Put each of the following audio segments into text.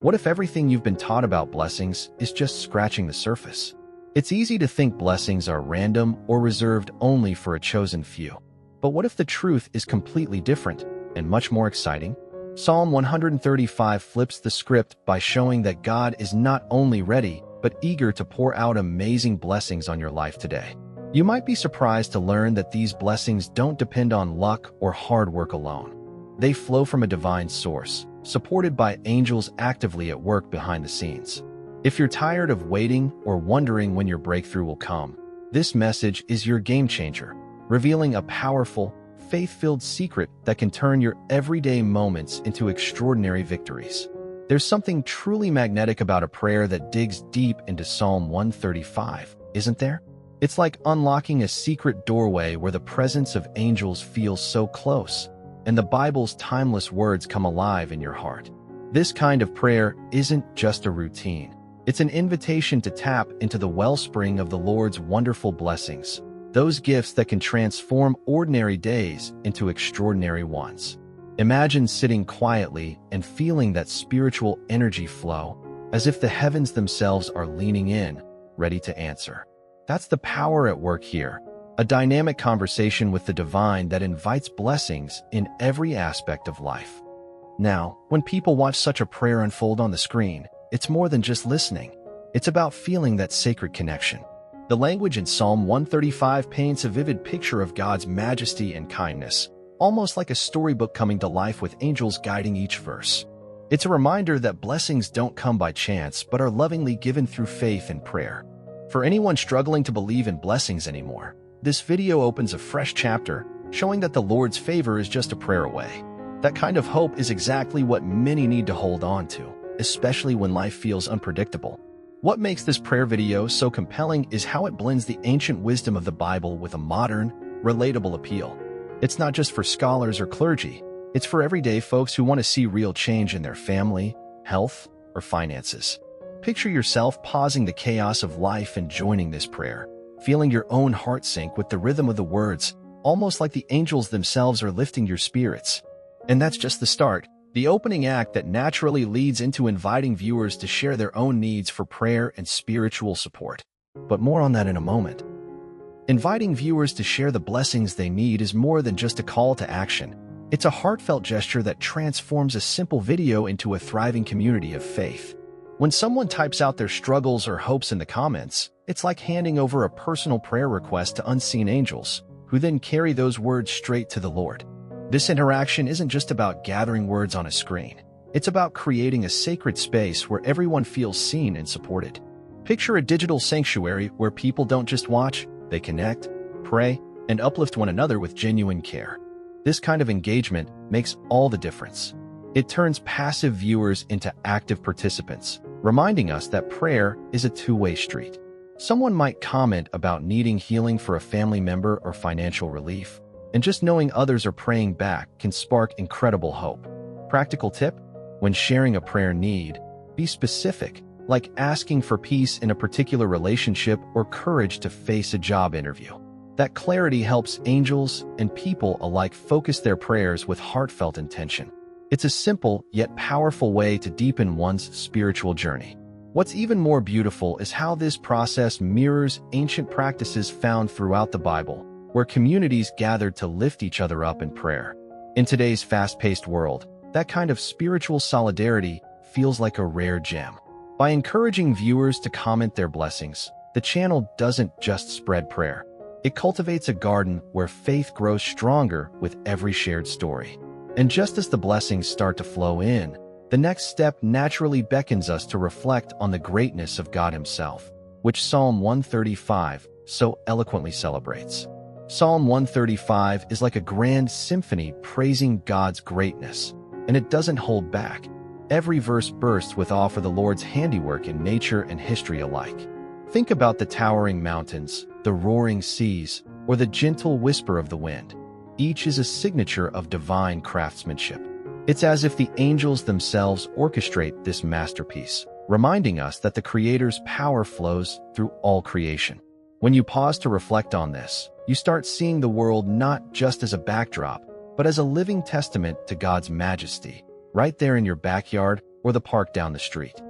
What if everything you've been taught about blessings is just scratching the surface? It's easy to think blessings are random or reserved only for a chosen few. But what if the truth is completely different and much more exciting? Psalm 135 flips the script by showing that God is not only ready, but eager to pour out amazing blessings on your life today. You might be surprised to learn that these blessings don't depend on luck or hard work alone. They flow from a divine source, supported by angels actively at work behind the scenes. If you're tired of waiting or wondering when your breakthrough will come, this message is your game changer, revealing a powerful, faith-filled secret that can turn your everyday moments into extraordinary victories. There's something truly magnetic about a prayer that digs deep into Psalm 135, isn't there? It's like unlocking a secret doorway where the presence of angels feels so close, and the Bible's timeless words come alive in your heart. This kind of prayer isn't just a routine. It's an invitation to tap into the wellspring of the Lord's wonderful blessings, those gifts that can transform ordinary days into extraordinary ones. Imagine sitting quietly and feeling that spiritual energy flow, as if the heavens themselves are leaning in, ready to answer. That's the power at work here, a dynamic conversation with the divine that invites blessings in every aspect of life. Now, when people watch such a prayer unfold on the screen, it's more than just listening. It's about feeling that sacred connection. The language in Psalm 135 paints a vivid picture of God's majesty and kindness, almost like a storybook coming to life with angels guiding each verse. It's a reminder that blessings don't come by chance but are lovingly given through faith and prayer. For anyone struggling to believe in blessings anymore, this video opens a fresh chapter, showing that the Lord's favor is just a prayer away. That kind of hope is exactly what many need to hold on to, especially when life feels unpredictable. What makes this prayer video so compelling is how it blends the ancient wisdom of the Bible with a modern, relatable appeal. It's not just for scholars or clergy, it's for everyday folks who want to see real change in their family, health, or finances. Picture yourself pausing the chaos of life and joining this prayer, feeling your own heart sync with the rhythm of the words, almost like the angels themselves are lifting your spirits. And that's just the start, the opening act that naturally leads into inviting viewers to share their own needs for prayer and spiritual support. But more on that in a moment. Inviting viewers to share the blessings they need is more than just a call to action. It's a heartfelt gesture that transforms a simple video into a thriving community of faith. When someone types out their struggles or hopes in the comments, it's like handing over a personal prayer request to unseen angels, who then carry those words straight to the Lord. This interaction isn't just about gathering words on a screen. It's about creating a sacred space where everyone feels seen and supported. Picture a digital sanctuary where people don't just watch, they connect, pray, and uplift one another with genuine care. This kind of engagement makes all the difference. It turns passive viewers into active participants, reminding us that prayer is a two-way street. Someone might comment about needing healing for a family member or financial relief, and just knowing others are praying back can spark incredible hope. Practical tip: when sharing a prayer need, be specific, like asking for peace in a particular relationship or courage to face a job interview. That clarity helps angels and people alike focus their prayers with heartfelt intention. It's a simple yet powerful way to deepen one's spiritual journey. What's even more beautiful is how this process mirrors ancient practices found throughout the Bible, where communities gathered to lift each other up in prayer. In today's fast-paced world, that kind of spiritual solidarity feels like a rare gem. By encouraging viewers to comment their blessings, the channel doesn't just spread prayer. It cultivates a garden where faith grows stronger with every shared story. And just as the blessings start to flow in, the next step naturally beckons us to reflect on the greatness of God Himself, which Psalm 135 so eloquently celebrates. Psalm 135 is like a grand symphony praising God's greatness, and it doesn't hold back. Every verse bursts with awe for the Lord's handiwork in nature and history alike. Think about the towering mountains, the roaring seas, or the gentle whisper of the wind. Each is a signature of divine craftsmanship. It's as if the angels themselves orchestrate this masterpiece, reminding us that the Creator's power flows through all creation. When you pause to reflect on this, you start seeing the world not just as a backdrop, but as a living testament to God's majesty. Right there in your backyard, or the park down the street.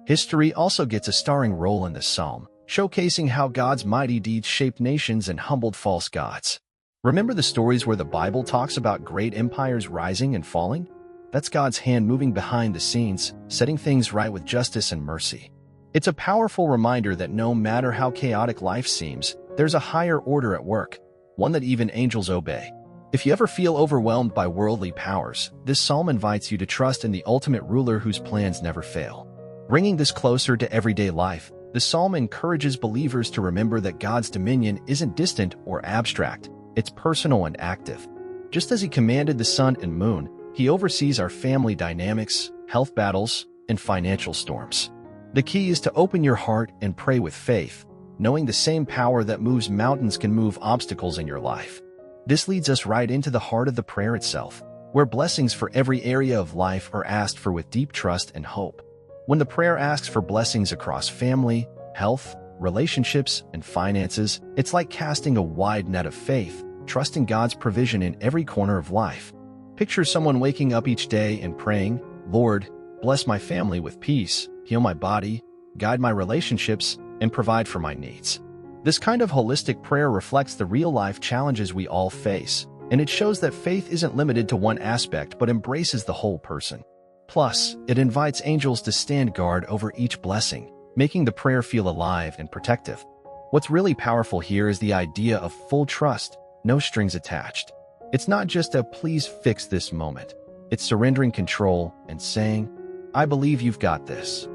History also gets a starring role in this psalm, showcasing how God's mighty deeds shaped nations and humbled false gods. Remember the stories where the Bible talks about great empires rising and falling? That's God's hand moving behind the scenes, setting things right with justice and mercy. It's a powerful reminder that no matter how chaotic life seems, there's a higher order at work, one that even angels obey. If you ever feel overwhelmed by worldly powers, this psalm invites you to trust in the ultimate ruler whose plans never fail. Bringing this closer to everyday life, the psalm encourages believers to remember that God's dominion isn't distant or abstract, it's personal and active. Just as He commanded the sun and moon, He oversees our family dynamics, health battles, and financial storms. The key is to open your heart and pray with faith, knowing the same power that moves mountains can move obstacles in your life. This leads us right into the heart of the prayer itself, where blessings for every area of life are asked for with deep trust and hope. When the prayer asks for blessings across family, health, relationships, and finances, it's like casting a wide net of faith, trusting God's provision in every corner of life. Picture someone waking up each day and praying, "Lord, bless my family with peace, heal my body, guide my relationships, and provide for my needs." This kind of holistic prayer reflects the real-life challenges we all face, and it shows that faith isn't limited to one aspect but embraces the whole person. Plus, it invites angels to stand guard over each blessing, making the prayer feel alive and protective. What's really powerful here is the idea of full trust, no strings attached. It's not just a "please fix this" moment. It's surrendering control and saying, "I believe you've got this."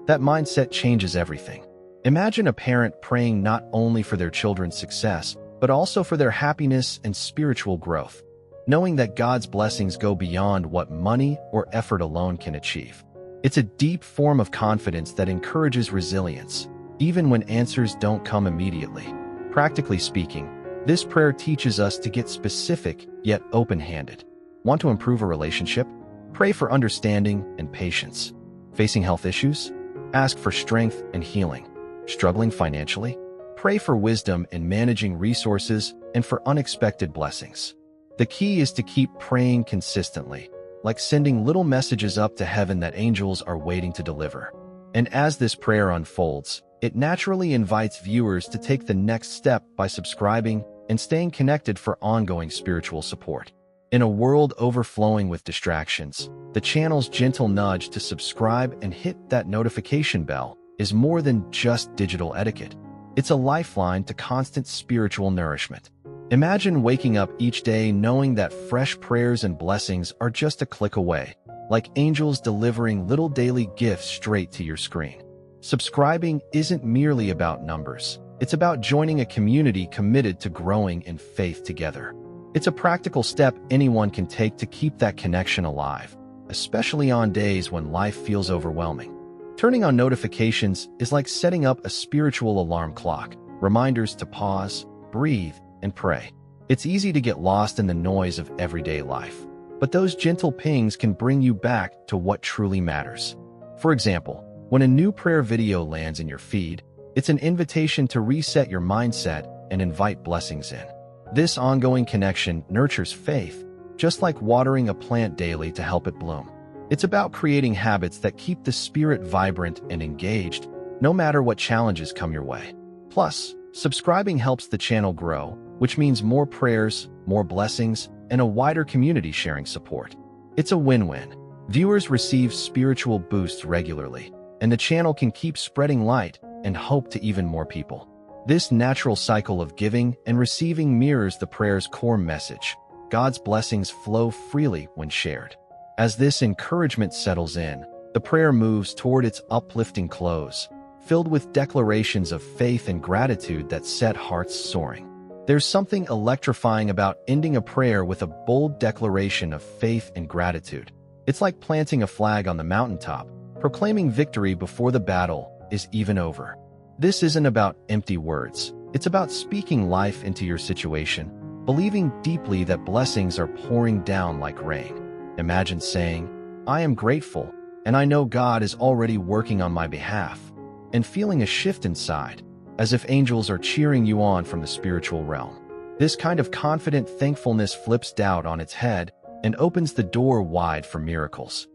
That mindset changes everything. Imagine a parent praying not only for their children's success, but also for their happiness and spiritual growth, knowing that God's blessings go beyond what money or effort alone can achieve. It's a deep form of confidence that encourages resilience, even when answers don't come immediately. Practically speaking, this prayer teaches us to get specific yet open-handed. Want to improve a relationship? Pray for understanding and patience. Facing health issues? Ask for strength and healing. Struggling financially? Pray for wisdom in managing resources and for unexpected blessings. The key is to keep praying consistently, like sending little messages up to heaven that angels are waiting to deliver. And as this prayer unfolds, it naturally invites viewers to take the next step by subscribing and staying connected for ongoing spiritual support. In a world overflowing with distractions, the channel's gentle nudge to subscribe and hit that notification bell is more than just digital etiquette. It's a lifeline to constant spiritual nourishment. Imagine waking up each day knowing that fresh prayers and blessings are just a click away, like angels delivering little daily gifts straight to your screen. Subscribing isn't merely about numbers. It's about joining a community committed to growing in faith together. It's a practical step anyone can take to keep that connection alive, especially on days when life feels overwhelming. Turning on notifications is like setting up a spiritual alarm clock, reminders to pause, breathe, and pray. It's easy to get lost in the noise of everyday life, but those gentle pings can bring you back to what truly matters. For example, when a new prayer video lands in your feed, it's an invitation to reset your mindset and invite blessings in. This ongoing connection nurtures faith, just like watering a plant daily to help it bloom. It's about creating habits that keep the spirit vibrant and engaged, no matter what challenges come your way. Plus, subscribing helps the channel grow, which means more prayers, more blessings, and a wider community sharing support. It's a win-win. Viewers receive spiritual boosts regularly, and the channel can keep spreading light and hope to even more people. This natural cycle of giving and receiving mirrors the prayer's core message. God's blessings flow freely when shared. As this encouragement settles in, the prayer moves toward its uplifting close, filled with declarations of faith and gratitude that set hearts soaring. There's something electrifying about ending a prayer with a bold declaration of faith and gratitude. It's like planting a flag on the mountaintop, proclaiming victory before the battle is even over. This isn't about empty words. It's about speaking life into your situation, believing deeply that blessings are pouring down like rain. Imagine saying, "I am grateful, and I know God is already working on my behalf," and feeling a shift inside, as if angels are cheering you on from the spiritual realm. This kind of confident thankfulness flips doubt on its head and opens the door wide for miracles.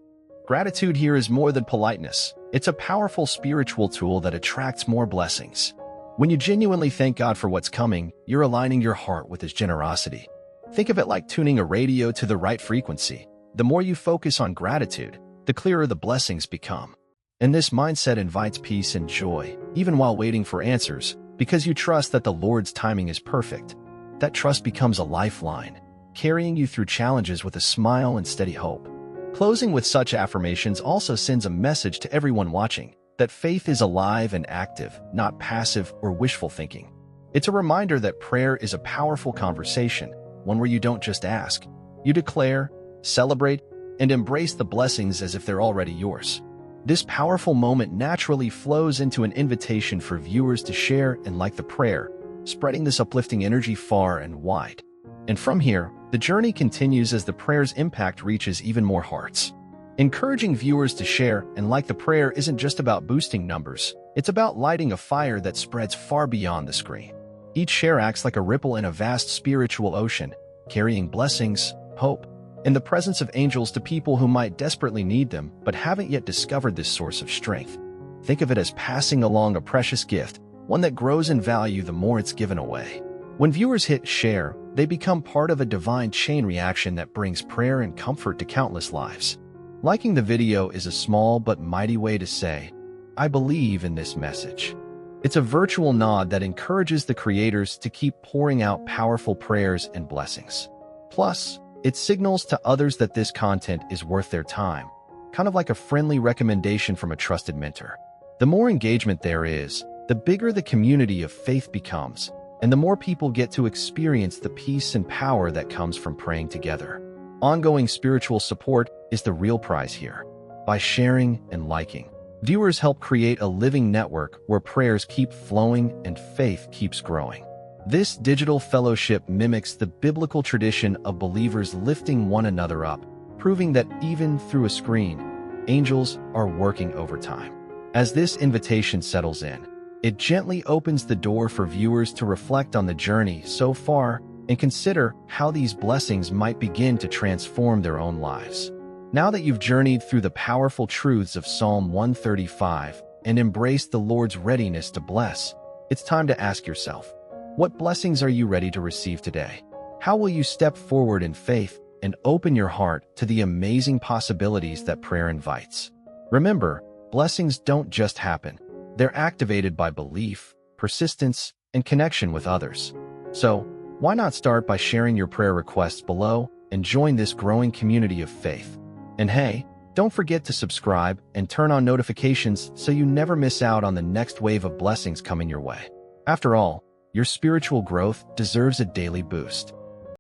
Gratitude here is more than politeness. It's a powerful spiritual tool that attracts more blessings. When you genuinely thank God for what's coming, you're aligning your heart with His generosity. Think of it like tuning a radio to the right frequency. The more you focus on gratitude, the clearer the blessings become. And this mindset invites peace and joy, even while waiting for answers, because you trust that the Lord's timing is perfect. That trust becomes a lifeline, carrying you through challenges with a smile and steady hope. Closing with such affirmations also sends a message to everyone watching that faith is alive and active, not passive or wishful thinking. It's a reminder that prayer is a powerful conversation, one where you don't just ask. You declare, celebrate, and embrace the blessings as if they're already yours. This powerful moment naturally flows into an invitation for viewers to share and like the prayer, spreading this uplifting energy far and wide. And from here, the journey continues as the prayer's impact reaches even more hearts. Encouraging viewers to share and like the prayer isn't just about boosting numbers, it's about lighting a fire that spreads far beyond the screen. Each share acts like a ripple in a vast spiritual ocean, carrying blessings, hope, and the presence of angels to people who might desperately need them but haven't yet discovered this source of strength. Think of it as passing along a precious gift, one that grows in value the more it's given away. When viewers hit share, they become part of a divine chain reaction that brings prayer and comfort to countless lives. Liking the video is a small but mighty way to say, "I believe in this message." It's a virtual nod that encourages the creators to keep pouring out powerful prayers and blessings. Plus, it signals to others that this content is worth their time, kind of like a friendly recommendation from a trusted mentor. The more engagement there is, the bigger the community of faith becomes, and the more people get to experience the peace and power that comes from praying together. Ongoing spiritual support is the real prize here. By sharing and liking, viewers help create a living network where prayers keep flowing and faith keeps growing. This digital fellowship mimics the biblical tradition of believers lifting one another up, proving that even through a screen, angels are working overtime. As this invitation settles in, it gently opens the door for viewers to reflect on the journey so far and consider how these blessings might begin to transform their own lives. Now that you've journeyed through the powerful truths of Psalm 135 and embraced the Lord's readiness to bless, it's time to ask yourself, what blessings are you ready to receive today? How will you step forward in faith and open your heart to the amazing possibilities that prayer invites? Remember, blessings don't just happen. They're activated by belief, persistence, and connection with others. So, why not start by sharing your prayer requests below and join this growing community of faith? And hey, don't forget to subscribe and turn on notifications so you never miss out on the next wave of blessings coming your way. After all, your spiritual growth deserves a daily boost.